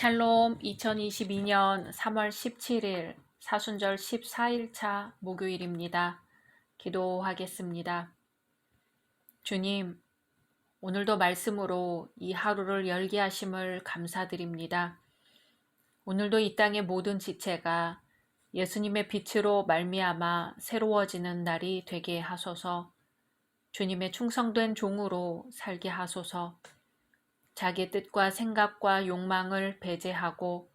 샬롬 2022년 3월 17일 사순절 14일차 목요일입니다. 기도하겠습니다. 주님, 오늘도 말씀으로 이 하루를 열게 하심을 감사드립니다. 오늘도 이 땅의 모든 지체가 예수님의 빛으로 말미암아 새로워지는 날이 되게 하소서. 주님의 충성된 종으로 살게 하소서. 자기의 뜻과 생각과 욕망을 배제하고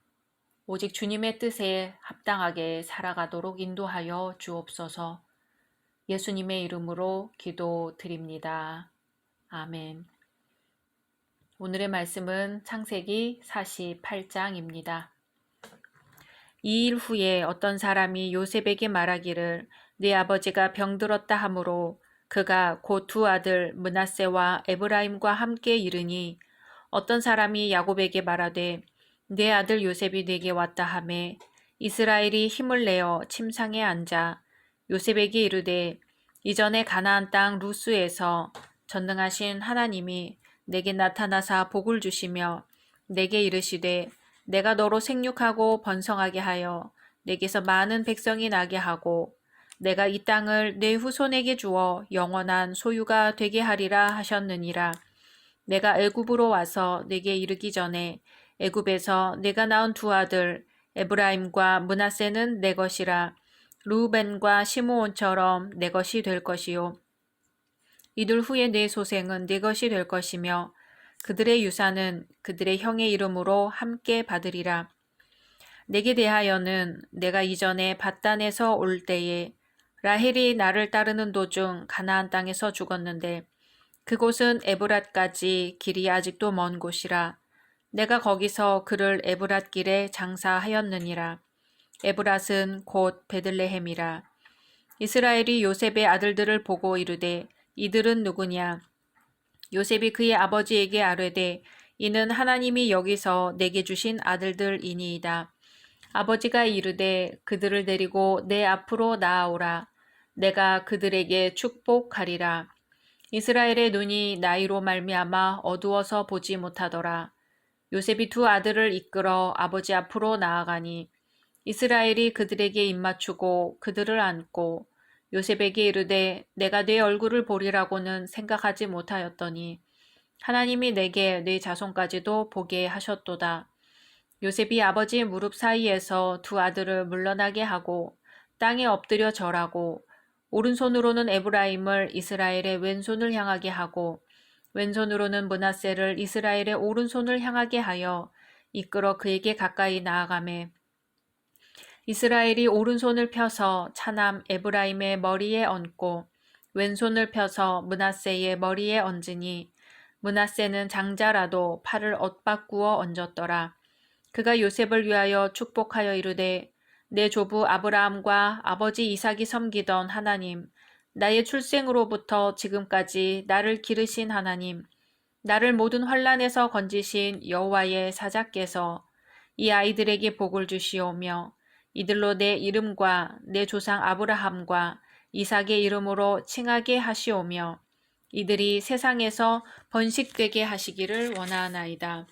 오직 주님의 뜻에 합당하게 살아가도록 인도하여 주옵소서. 예수님의 이름으로 기도드립니다. 아멘. 오늘의 말씀은 창세기 48장입니다. 2일 후에 어떤 사람이 요셉에게 말하기를 네 아버지가 병들었다 하므로 그가 곧 두 아들 므낫세와 에브라임과 함께 이르니 어떤 사람이 야곱에게 말하되 내 아들 요셉이 내게 왔다 하매 이스라엘이 힘을 내어 침상에 앉아 요셉에게 이르되 이전에 가나안 땅 루스에서 전능하신 하나님이 내게 나타나사 복을 주시며 내게 이르시되 내가 너로 생육하고 번성하게 하여 내게서 많은 백성이 나게 하고 내가 이 땅을 내 후손에게 주어 영원한 소유가 되게 하리라 하셨느니라. 내가 애굽으로 와서 내게 이르기 전에 애굽에서 내가 낳은 두 아들 에브라임과 므낫세는 내 것이라. 르우벤과 시므온처럼 내 것이 될 것이요. 이들 후에 내 소생은 내 것이 될 것이며 그들의 유산은 그들의 형의 이름으로 함께 받으리라. 내게 대하여는 내가 이전에 밧단에서 올 때에 라헬이 나를 따르는 도중 가나안 땅에서 죽었는데 그곳은 에브랏까지 길이 아직도 먼 곳이라. 내가 거기서 그를 에브랏 길에 장사하였느니라. 에브랏은 곧 베들레헴이라. 이스라엘이 요셉의 아들들을 보고 이르되 이들은 누구냐? 요셉이 그의 아버지에게 아뢰되 이는 하나님이 여기서 내게 주신 아들들이니이다. 아버지가 이르되 그들을 데리고 내 앞으로 나아오라. 내가 그들에게 축복하리라. 이스라엘의 눈이 나이로 말미암아 어두워서 보지 못하더라. 요셉이 두 아들을 이끌어 아버지 앞으로 나아가니 이스라엘이 그들에게 입맞추고 그들을 안고 요셉에게 이르되 내가 네 얼굴을 보리라고는 생각하지 못하였더니 하나님이 내게 네 자손까지도 보게 하셨도다. 요셉이 아버지 무릎 사이에서 두 아들을 물러나게 하고 땅에 엎드려 절하고 오른손으로는 에브라임을 이스라엘의 왼손을 향하게 하고 왼손으로는 므낫세를 이스라엘의 오른손을 향하게 하여 이끌어 그에게 가까이 나아가매 이스라엘이 오른손을 펴서 차남 에브라임의 머리에 얹고 왼손을 펴서 므낫세의 머리에 얹으니 므낫세는 장자라도 팔을 엇바꾸어 얹었더라. 그가 요셉을 위하여 축복하여 이르되 내 조부 아브라함과 아버지 이삭이 섬기던 하나님, 나의 출생으로부터 지금까지 나를 기르신 하나님, 나를 모든 환난에서 건지신 여호와의 사자께서 이 아이들에게 복을 주시오며 이들로 내 이름과 내 조상 아브라함과 이삭의 이름으로 칭하게 하시오며 이들이 세상에서 번식되게 하시기를 원하나이다.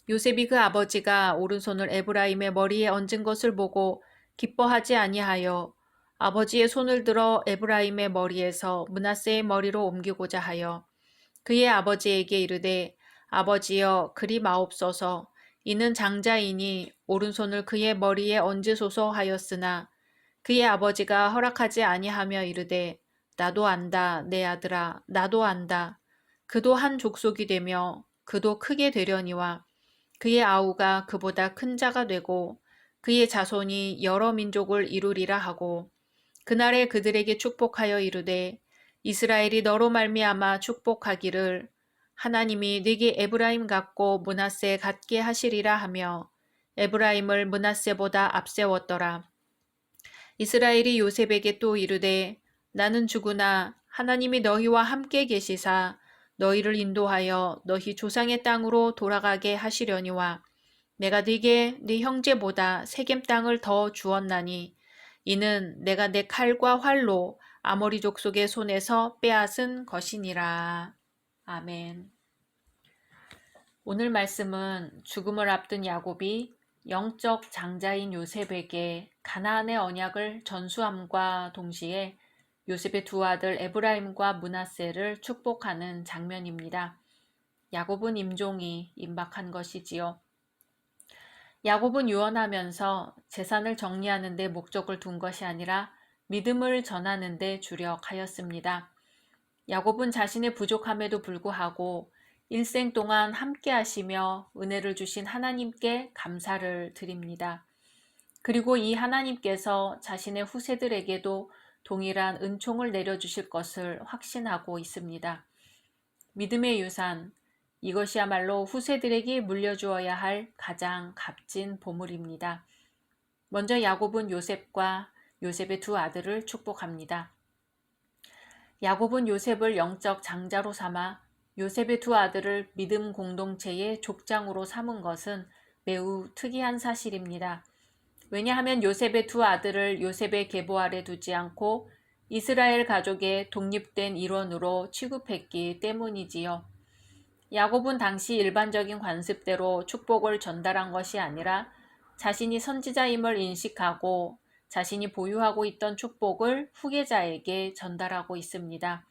요셉이 그 아버지가 오른손을 에브라임의 머리에 얹은 것을 보고 기뻐하지 아니하여 아버지의 손을 들어 에브라임의 머리에서 므낫세의 머리로 옮기고자 하여 그의 아버지에게 이르되 아버지여 그리 마옵소서 이는 장자이니 오른손을 그의 머리에 얹으소서 하였으나 그의 아버지가 허락하지 아니하며 이르되 나도 안다 내 아들아 나도 안다 그도 한 족속이 되며 그도 크게 되려니와 그의 아우가 그보다 큰 자가 되고 그의 자손이 여러 민족을 이루리라 하고 그날에 그들에게 축복하여 이르되 이스라엘이 너로 말미암아 축복하기를 하나님이 네게 에브라임 같고 므낫세 같게 하시리라 하며 에브라임을 므낫세보다 앞세웠더라. 이스라엘이 요셉에게 또 이르되 나는 죽으나 하나님이 너희와 함께 계시사 너희를 인도하여 너희 조상의 땅으로 돌아가게 하시려니와 내가 네게 네 형제보다 세겜 땅을 더 주었나니 이는 내가 내 칼과 활로 아모리 족속의 손에서 빼앗은 것이니라. 아멘. 오늘 말씀은 죽음을 앞둔 야곱이 영적 장자인 요셉에게 가나안의 언약을 전수함과 동시에 요셉의 두 아들 에브라임과 므낫세를 축복하는 장면입니다. 야곱은 임종이 임박한 것이지요. 야곱은 유언하면서 재산을 정리하는 데 목적을 둔 것이 아니라 믿음을 전하는 데 주력하였습니다. 야곱은 자신의 부족함에도 불구하고 일생 동안 함께 하시며 은혜를 주신 하나님께 감사를 드립니다. 그리고 이 하나님께서 자신의 후세들에게도 동일한 은총을 내려주실 것을 확신하고 있습니다. 믿음의 유산, 이것이야말로 후세들에게 물려주어야 할 가장 값진 보물입니다. 먼저 야곱은 요셉과 요셉의 두 아들을 축복합니다. 야곱은 요셉을 영적 장자로 삼아 요셉의 두 아들을 믿음 공동체의 족장으로 삼은 것은 매우 특이한 사실입니다. 왜냐하면 요셉의 두 아들을 요셉의 계보 아래 두지 않고 이스라엘 가족의 독립된 일원으로 취급했기 때문이지요. 야곱은 당시 일반적인 관습대로 축복을 전달한 것이 아니라 자신이 선지자임을 인식하고 자신이 보유하고 있던 축복을 후계자에게 전달하고 있습니다.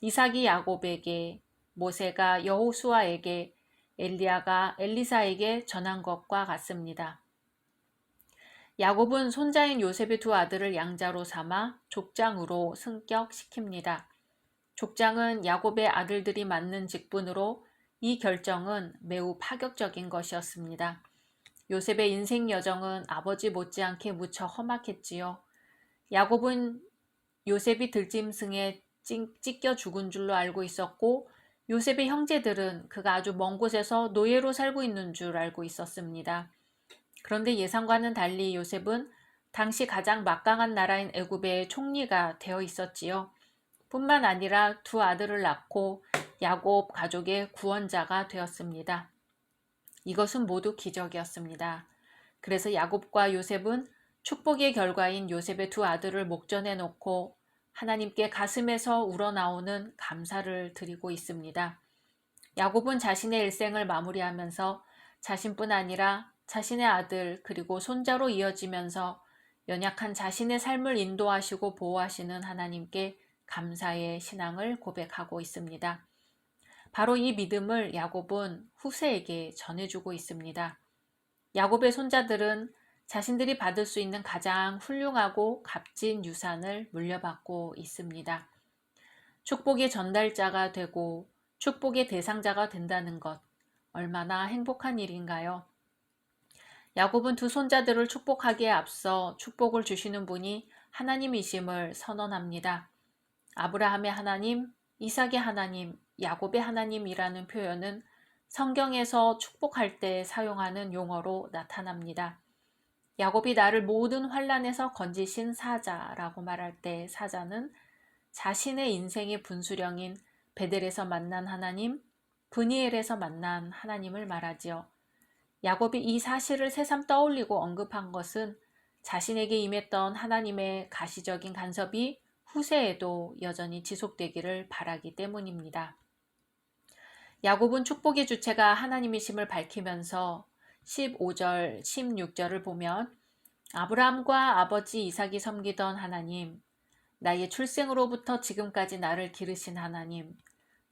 이삭이 야곱에게, 모세가 여호수아에게, 엘리야가 엘리사에게 전한 것과 같습니다. 야곱은 손자인 요셉의 두 아들을 양자로 삼아 족장으로 승격시킵니다. 족장은 야곱의 아들들이 맡는 직분으로 이 결정은 매우 파격적인 것이었습니다. 요셉의 인생 여정은 아버지 못지않게 무척 험악했지요. 야곱은 요셉이 들짐승에 찢겨 죽은 줄로 알고 있었고, 요셉의 형제들은 그가 아주 먼 곳에서 노예로 살고 있는 줄 알고 있었습니다. 그런데 예상과는 달리 요셉은 당시 가장 막강한 나라인 애굽의 총리가 되어 있었지요. 뿐만 아니라 두 아들을 낳고 야곱 가족의 구원자가 되었습니다. 이것은 모두 기적이었습니다. 그래서 야곱과 요셉은 축복의 결과인 요셉의 두 아들을 목전에 놓고 하나님께 가슴에서 우러나오는 감사를 드리고 있습니다. 야곱은 자신의 일생을 마무리하면서 자신뿐 아니라 자신의 아들 그리고 손자로 이어지면서 연약한 자신의 삶을 인도하시고 보호하시는 하나님께 감사의 신앙을 고백하고 있습니다. 바로 이 믿음을 야곱은 후세에게 전해주고 있습니다. 야곱의 손자들은 자신들이 받을 수 있는 가장 훌륭하고 값진 유산을 물려받고 있습니다. 축복의 전달자가 되고 축복의 대상자가 된다는 것, 얼마나 행복한 일인가요? 야곱은 두 손자들을 축복하기에 앞서 축복을 주시는 분이 하나님이심을 선언합니다. 아브라함의 하나님, 이삭의 하나님, 야곱의 하나님이라는 표현은 성경에서 축복할 때 사용하는 용어로 나타납니다. 야곱이 나를 모든 환난에서 건지신 사자라고 말할 때 사자는 자신의 인생의 분수령인 베델에서 만난 하나님, 브니엘에서 만난 하나님을 말하지요. 야곱이 이 사실을 새삼 떠올리고 언급한 것은 자신에게 임했던 하나님의 가시적인 간섭이 후세에도 여전히 지속되기를 바라기 때문입니다. 야곱은 축복의 주체가 하나님이심을 밝히면서 15절, 16절을 보면 아브라함과 아버지 이삭이 섬기던 하나님, 나의 출생으로부터 지금까지 나를 기르신 하나님,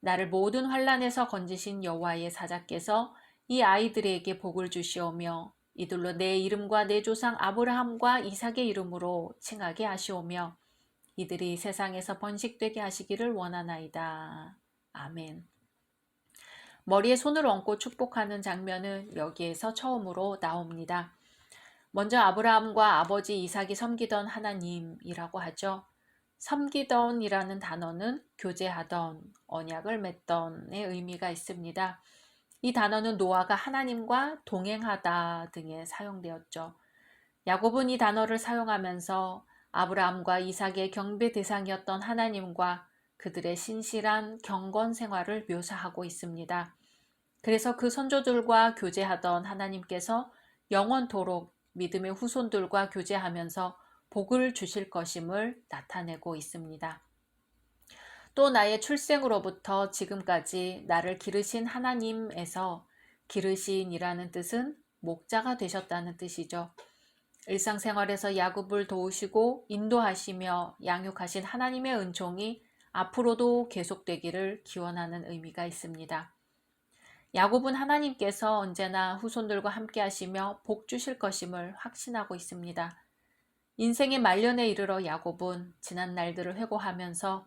나를 모든 환난에서 건지신 여호와의 사자께서 이 아이들에게 복을 주시오며 이들로 내 이름과 내 조상 아브라함과 이삭의 이름으로 칭하게 하시오며 이들이 세상에서 번식되게 하시기를 원하나이다. 아멘. 머리에 손을 얹고 축복하는 장면은 여기에서 처음으로 나옵니다. 먼저 아브라함과 아버지 이삭이 섬기던 하나님이라고 하죠. 섬기던이라는 단어는 교제하던, 언약을 맺던의 의미가 있습니다. 이 단어는 노아가 하나님과 동행하다 등에 사용되었죠. 야곱은 이 단어를 사용하면서 아브라함과 이삭의 경배 대상이었던 하나님과 그들의 신실한 경건 생활을 묘사하고 있습니다. 그래서 그 선조들과 교제하던 하나님께서 영원토록 믿음의 후손들과 교제하면서 복을 주실 것임을 나타내고 있습니다. 또 나의 출생으로부터 지금까지 나를 기르신 하나님에서 기르신이라는 뜻은 목자가 되셨다는 뜻이죠. 일상생활에서 야곱을 도우시고 인도하시며 양육하신 하나님의 은총이 앞으로도 계속되기를 기원하는 의미가 있습니다. 야곱은 하나님께서 언제나 후손들과 함께 하시며 복 주실 것임을 확신하고 있습니다. 인생의 말년에 이르러 야곱은 지난 날들을 회고하면서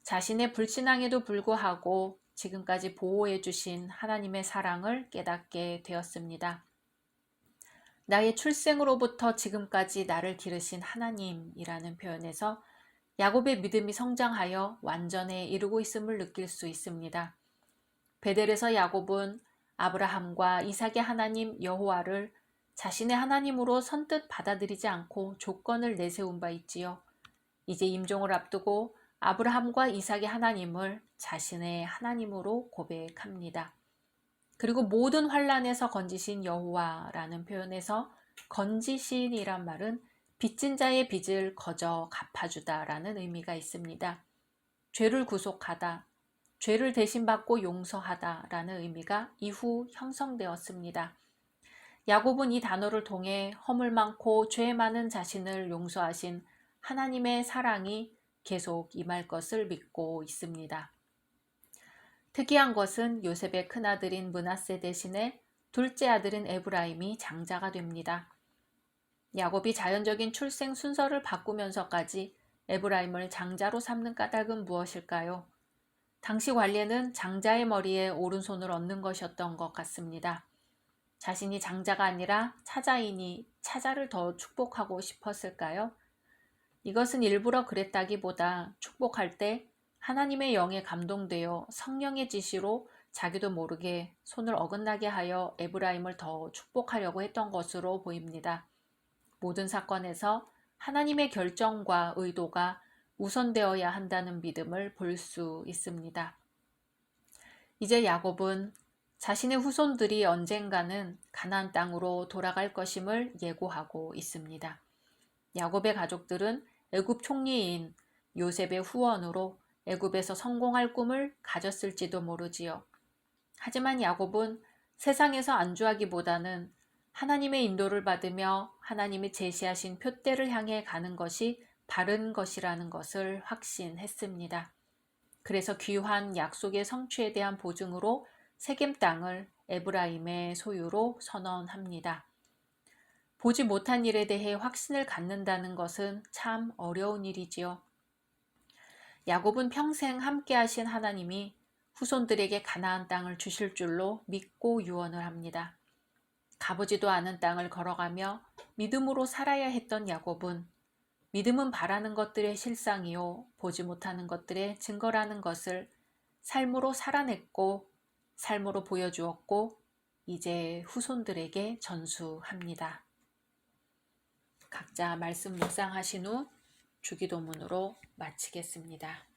자신의 불신앙에도 불구하고 지금까지 보호해 주신 하나님의 사랑을 깨닫게 되었습니다. 나의 출생으로부터 지금까지 나를 기르신 하나님이라는 표현에서 야곱의 믿음이 성장하여 완전에 이르고 있음을 느낄 수 있습니다. 베델에서 야곱은 아브라함과 이삭의 하나님 여호와를 자신의 하나님으로 선뜻 받아들이지 않고 조건을 내세운 바 있지요. 이제 임종을 앞두고 아브라함과 이삭의 하나님을 자신의 하나님으로 고백합니다. 그리고 모든 환난에서 건지신 여호와라는 표현에서 건지신이란 말은 빚진 자의 빚을 거저 갚아주다라는 의미가 있습니다. 죄를 구속하다, 죄를 대신받고 용서하다라는 의미가 이후 형성되었습니다. 야곱은 이 단어를 통해 허물 많고 죄 많은 자신을 용서하신 하나님의 사랑이 계속 임할 것을 믿고 있습니다. 특이한 것은 요셉의 큰아들인 므낫세 대신에 둘째 아들인 에브라임이 장자가 됩니다. 야곱이 자연적인 출생 순서를 바꾸면서까지 에브라임을 장자로 삼는 까닭은 무엇일까요? 당시 관례는 장자의 머리에 오른손을 얹는 것이었던 것 같습니다. 자신이 장자가 아니라 차자이니 차자를 더 축복하고 싶었을까요? 이것은 일부러 그랬다기보다 축복할 때 하나님의 영에 감동되어 성령의 지시로 자기도 모르게 손을 어긋나게 하여 에브라임을 더 축복하려고 했던 것으로 보입니다. 모든 사건에서 하나님의 결정과 의도가 우선되어야 한다는 믿음을 볼 수 있습니다. 이제 야곱은 자신의 후손들이 언젠가는 가나안 땅으로 돌아갈 것임을 예고하고 있습니다. 야곱의 가족들은 애굽 총리인 요셉의 후원으로 애굽에서 성공할 꿈을 가졌을지도 모르지요. 하지만 야곱은 세상에서 안주하기보다는 하나님의 인도를 받으며 하나님이 제시하신 표대를 향해 가는 것이 바른 것이라는 것을 확신했습니다. 그래서 귀한 약속의 성취에 대한 보증으로 세겜 땅을 에브라임의 소유로 선언합니다. 보지 못한 일에 대해 확신을 갖는다는 것은 참 어려운 일이지요. 야곱은 평생 함께 하신 하나님이 후손들에게 가나안 땅을 주실 줄로 믿고 유언을 합니다. 가보지도 않은 땅을 걸어가며 믿음으로 살아야 했던 야곱은 믿음은 바라는 것들의 실상이요 보지 못하는 것들의 증거라는 것을 삶으로 살아냈고 삶으로 보여주었고 이제 후손들에게 전수합니다. 각자 말씀 묵상하신 후 주기도문으로 마치겠습니다.